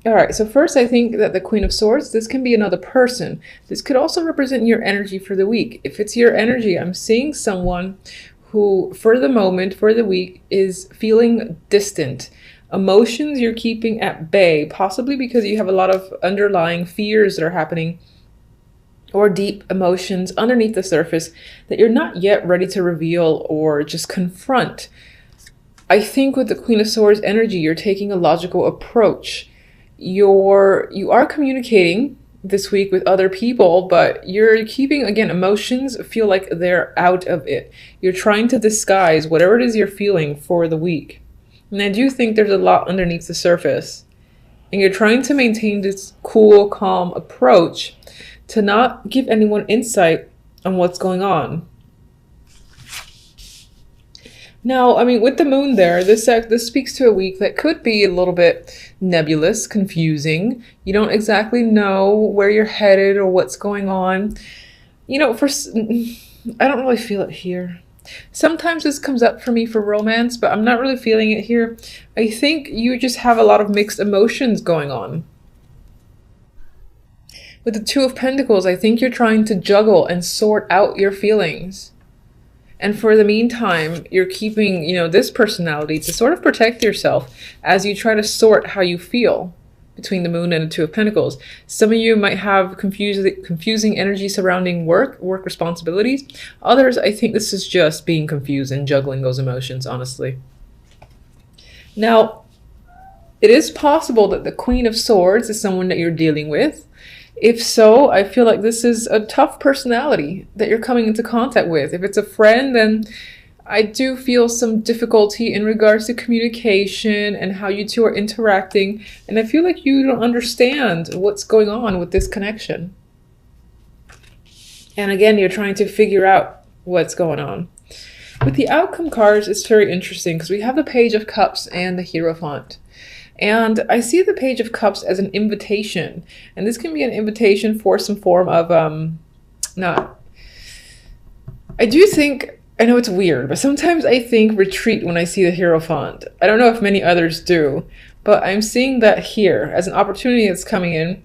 All right, so first I think that the Queen of Swords, this can be another person. This could also represent your energy for the week. If it's your energy, I'm seeing someone who, for the moment, for the week, is feeling distant. Emotions you're keeping at bay, possibly because you have a lot of underlying fears that are happening or deep emotions underneath the surface that you're not yet ready to reveal or just confront. I think with the Queen of Swords energy, you're taking a logical approach. You are communicating this week with other people, but you're keeping, again, emotions feel like they're out of it. You're trying to disguise whatever it is you're feeling for the week. And I do think there's a lot underneath the surface. And you're trying to maintain this cool, calm approach to not give anyone insight on what's going on. Now, I mean, with the moon there, this speaks to a week that could be a little bit nebulous, confusing. You don't exactly know where you're headed or what's going on. You know, I don't really feel it here. Sometimes this comes up for me for romance, but I'm not really feeling it here. I think you just have a lot of mixed emotions going on. With the Two of Pentacles, I think you're trying to juggle and sort out your feelings. And for the meantime, you're keeping, this personality to sort of protect yourself as you try to sort how you feel between the moon and the Two of Pentacles. Some of you might have confusing energy surrounding work responsibilities. Others, I think this is just being confused and juggling those emotions, honestly. Now, it is possible that the Queen of Swords is someone that you're dealing with. If so, I feel like this is a tough personality that you're coming into contact with. If it's a friend, then I do feel some difficulty in regards to communication and how you two are interacting. And I feel like you don't understand what's going on with this connection. And again, you're trying to figure out what's going on. With the outcome cards, it's very interesting because we have the Page of Cups and the Hierophant. And I see the Page of Cups as an invitation. And this can be an invitation for some form of, I do think, I know it's weird, but sometimes I think retreat when I see the Hierophant. I don't know if many others do, but I'm seeing that here as an opportunity that's coming in.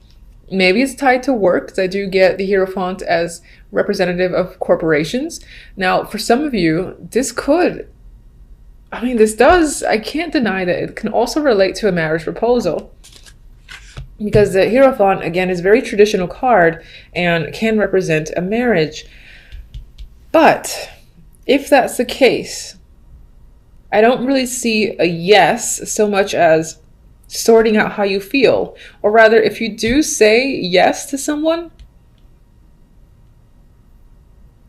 Maybe it's tied to work, because I do get the Hierophant as representative of corporations. Now, for some of you, this could, I can't deny that it can also relate to a marriage proposal. Because the Hierophant, again, is a very traditional card and can represent a marriage. But if that's the case, I don't really see a yes so much as sorting out how you feel. Or rather, if you do say yes to someone,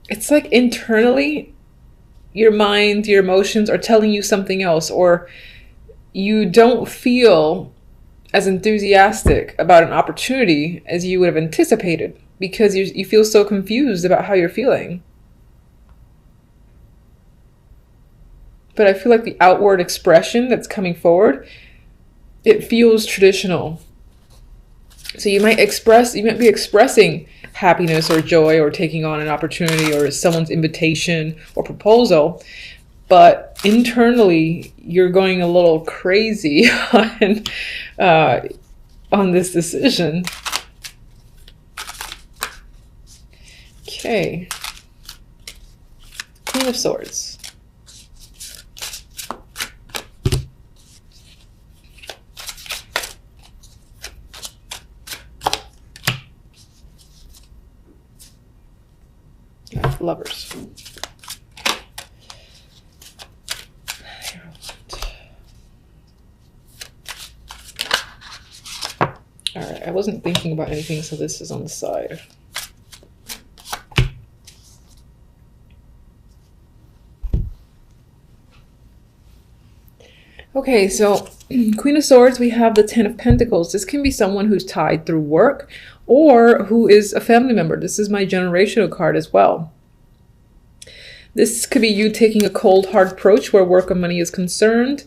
it's like internally, your mind, your emotions are telling you something else, or you don't feel as enthusiastic about an opportunity as you would have anticipated because you feel so confused about how you're feeling. But I feel like the outward expression that's coming forward, it feels traditional. So you might be expressing happiness or joy or taking on an opportunity or someone's invitation or proposal, but internally you're going a little crazy on this decision. Okay. Queen of Swords. Lovers. All right, I wasn't thinking about anything, so this is on the side. Okay, so Queen of Swords, we have the Ten of Pentacles. This can be someone who's tied through work or who is a family member. This is my generational card as well. This could be you taking a cold, hard approach where work and money is concerned.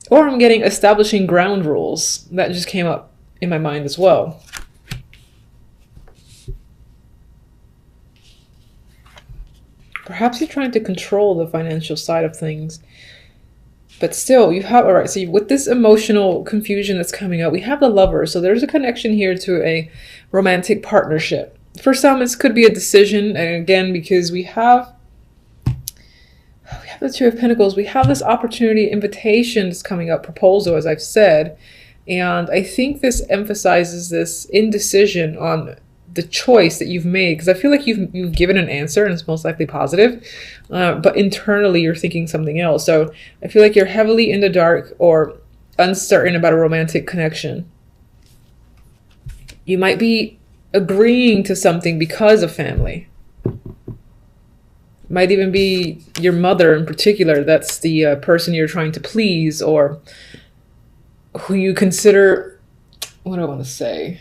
Or I'm getting establishing ground rules. That just came up in my mind as well. Perhaps you're trying to control the financial side of things. But still, you have, all right, so with this emotional confusion that's coming up, we have the Lover. So there's a connection here to a romantic partnership. For some, this could be a decision. And again, because we have the Two of Pentacles, we have this opportunity, invitation that's coming up, proposal, as I've said. And I think this emphasizes this indecision on the choice that you've made, because I feel like you've given an answer and it's most likely positive, but internally you're thinking something else. So I feel like you're heavily in the dark or uncertain about a romantic connection. You might be agreeing to something because of family. Might even be your mother in particular. That's the person you're trying to please, or who you consider, what do I want to say?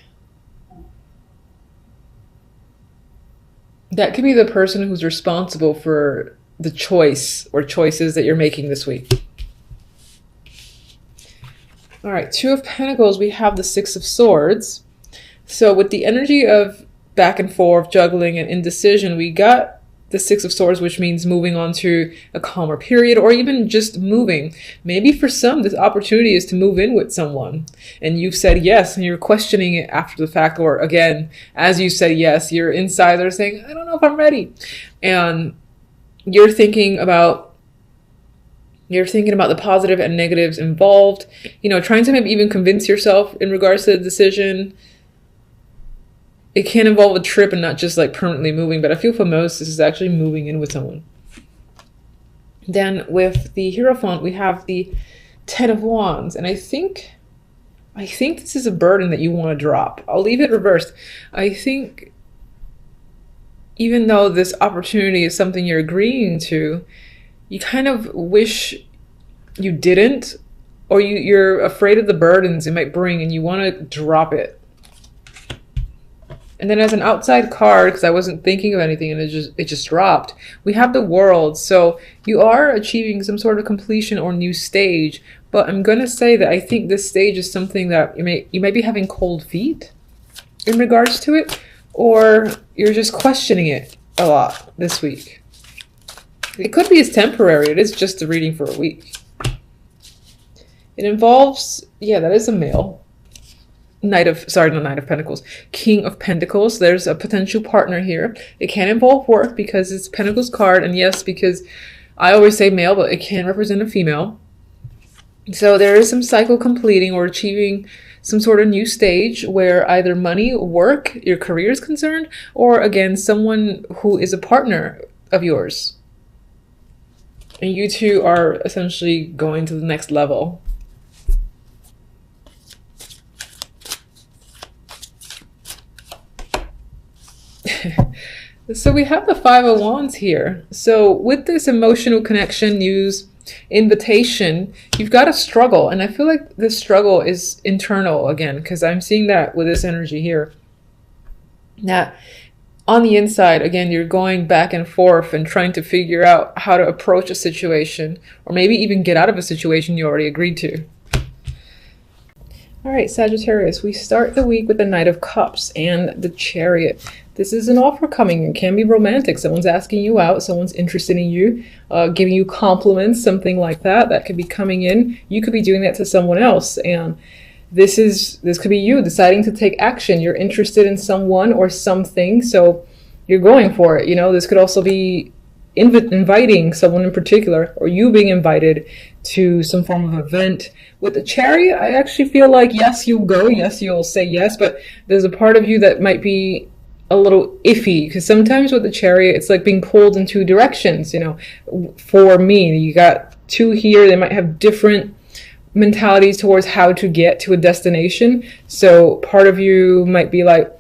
That could be the person who's responsible for the choice or choices that you're making this week. All right, Two of Pentacles, we have the Six of Swords. So with the energy of back and forth, juggling and indecision, we got the Six of Swords, which means moving on to a calmer period, or even just moving. Maybe for some, this opportunity is to move in with someone and you've said yes and you're questioning it after the fact, or again, as you say yes, you're inside there saying, I don't know if I'm ready. And you're thinking about the positive and negatives involved, you know, trying to maybe even convince yourself in regards to the decision. It can involve a trip and not just like permanently moving, but I feel for most, this is actually moving in with someone. Then with the Hierophant, we have the Ten of Wands. And I think this is a burden that you want to drop. I'll leave it reversed. I think even though this opportunity is something you're agreeing to, you kind of wish you didn't, or you're afraid of the burdens it might bring and you want to drop it. And then as an outside card, because I wasn't thinking of anything and it just dropped, we have the World. So you are achieving some sort of completion or new stage. But I'm going to say that I think this stage is something that you might be having cold feet in regards to it, or you're just questioning it a lot this week. It could be as temporary. It is just a reading for a week. It involves, yeah, that is a male. Not Knight of Pentacles, King of Pentacles. There's a potential partner here. It can involve work because it's Pentacles card, and yes, because I always say male, but it can represent a female. So there is some cycle completing or achieving some sort of new stage where either money, work, your career is concerned, or again, someone who is a partner of yours. And you two are essentially going to the next level. So we have the Five of Wands here. So with this emotional connection, news, invitation, you've got a struggle. And I feel like this struggle is internal again, because I'm seeing that with this energy here. Now, on the inside, again, you're going back and forth and trying to figure out how to approach a situation, or maybe even get out of a situation you already agreed to. All right, Sagittarius, we start the week with the Knight of Cups and the Chariot. This is an offer coming. It can be romantic. Someone's asking you out. Someone's interested in you, giving you compliments, something like that. That could be coming in. You could be doing that to someone else. And this could be you deciding to take action. You're interested in someone or something, so you're going for it. You know, this could also be inviting someone in particular, or you being invited to some form of event. With the Chariot, I actually feel like, yes, you'll go. Yes, you'll say yes, but there's a part of you that might be a little iffy, because sometimes with the Chariot, it's like being pulled in two directions. You know, for me, you got two here. They might have different mentalities towards how to get to a destination. So part of you might be like,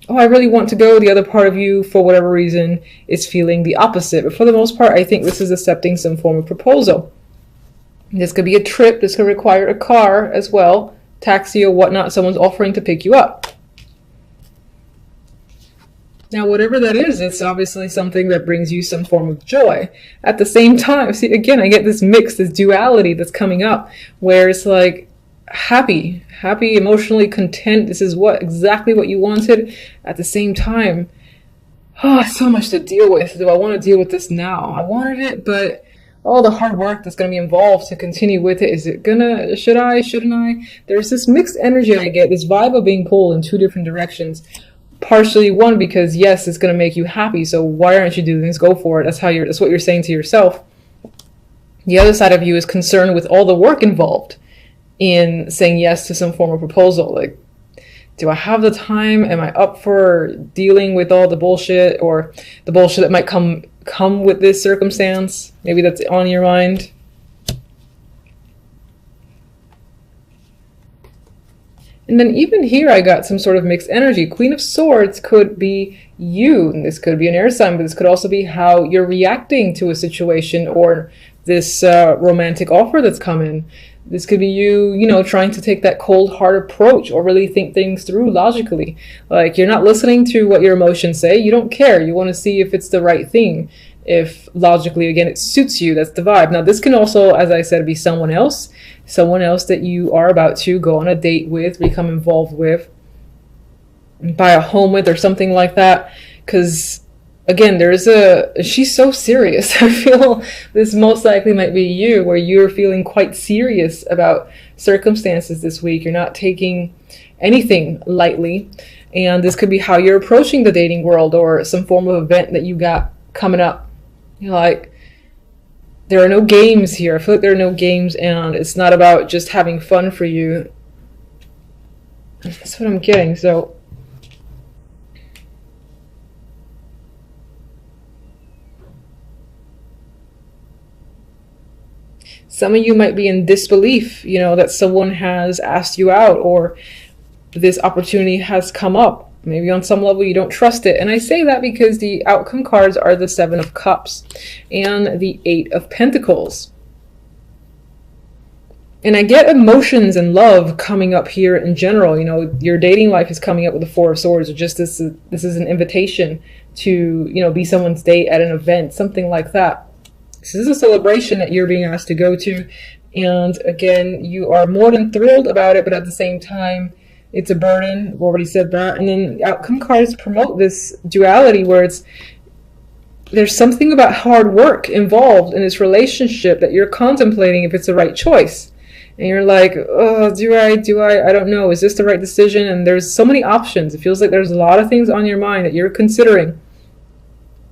oh, I really want to go. The other part of you, for whatever reason, is feeling the opposite. But for the most part, I think this is accepting some form of proposal. This could be a trip. This could require a car as well, taxi or whatnot. Someone's offering to pick you up. Now, whatever that is, it's obviously something that brings you some form of joy. At the same time, see, again, I get this mix, this duality that's coming up, where it's like happy, emotionally content. This is exactly what you wanted. At the same time, oh, so much to deal with. Do I want to deal with this now? I wanted it, but all the hard work that's going to be involved to continue with it. Is it gonna, should I, shouldn't I? There's this mixed energy I get, this vibe of being pulled in two different directions. Partially, one, because yes, it's going to make you happy, so why aren't you doing this? Go for it. That's what you're saying to yourself. The other side of you is concerned with all the work involved in saying yes to some form of proposal. Like, do I have the time? Am I up for dealing with all the bullshit, or the bullshit that might come with this circumstance? Maybe that's on your mind. And then even here I got some sort of mixed energy. Queen of Swords could be you, and this could be an air sign, but this could also be how you're reacting to a situation or this romantic offer that's coming. This could be you, trying to take that cold, hard approach or really think things through logically. Like, you're not listening to what your emotions say. You don't care. You want to see if it's the right thing. If logically, again, it suits you. That's the vibe. Now, this can also, as I said, be someone else that you are about to go on a date with, become involved with, buy a home with, or something like that. Because again, she's so serious. I feel this most likely might be you, where you're feeling quite serious about circumstances this week. You're not taking anything lightly. And this could be how you're approaching the dating world, or some form of event that you got coming up. You're like, there are no games here. I feel like there are no games, and it's not about just having fun for you. That's what I'm getting. So some of you might be in disbelief, that someone has asked you out, or this opportunity has come up. Maybe on some level you don't trust it. And I say that because the outcome cards are the 7 of Cups and the 8 of Pentacles. And I get emotions and love coming up here in general. Your dating life is coming up with the 4 of Swords, or just this is an invitation to, be someone's date at an event, something like that. This is a celebration that you're being asked to go to. And again, you are more than thrilled about it, but at the same time, it's a burden. I've already said that. And then the outcome cards promote this duality where there's something about hard work involved in this relationship that you're contemplating if it's the right choice. And you're like, oh, do I? I don't know. Is this the right decision? And there's so many options. It feels like there's a lot of things on your mind that you're considering.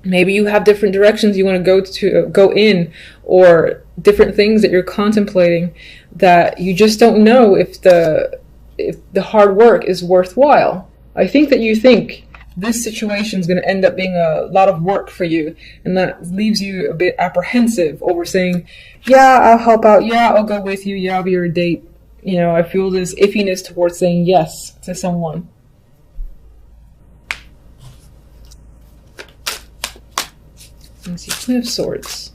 Maybe you have different directions you want to go in, or different things that you're contemplating that you just don't know if the hard work is worthwhile. I think that you think this situation is going to end up being a lot of work for you, and that leaves you a bit apprehensive over saying, yeah, I'll help out, yeah, I'll go with you, yeah, I'll be your date. I feel this iffiness towards saying yes to someone. Let's see, Queen of Swords.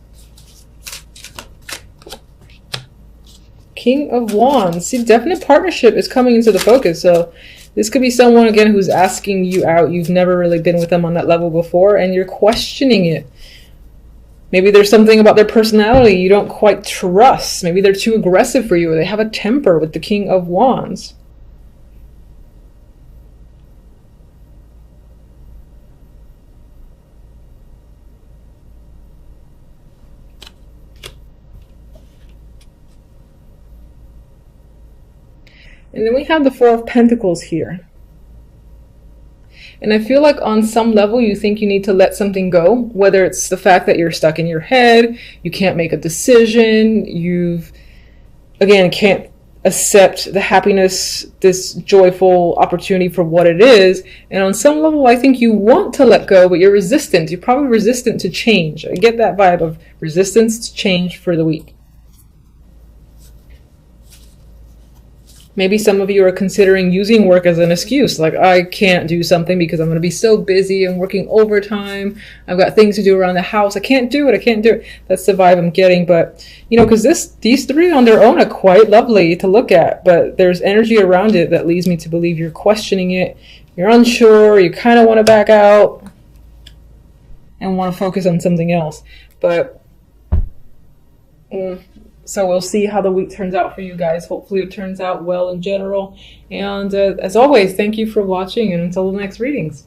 King of Wands. See, definite partnership is coming into the focus. So this could be someone, again, who's asking you out. You've never really been with them on that level before, and you're questioning it. Maybe there's something about their personality you don't quite trust. Maybe they're too aggressive for you, or they have a temper with the King of Wands. And then we have the 4 of Pentacles here. And I feel like on some level you think you need to let something go, whether it's the fact that you're stuck in your head, you can't make a decision, again, can't accept the happiness, this joyful opportunity for what it is. And on some level I think you want to let go, but you're resistant. You're probably resistant to change. I get that vibe of resistance to change for the week. Maybe some of you are considering using work as an excuse. Like, I can't do something because I'm going to be so busy and working overtime. I've got things to do around the house. I can't do it. That's the vibe I'm getting. But, because these 3 on their own are quite lovely to look at. But there's energy around it that leads me to believe you're questioning it. You're unsure. You kind of want to back out and want to focus on something else. But so we'll see how the week turns out for you guys. Hopefully it turns out well in general. And as always, thank you for watching, and until the next readings.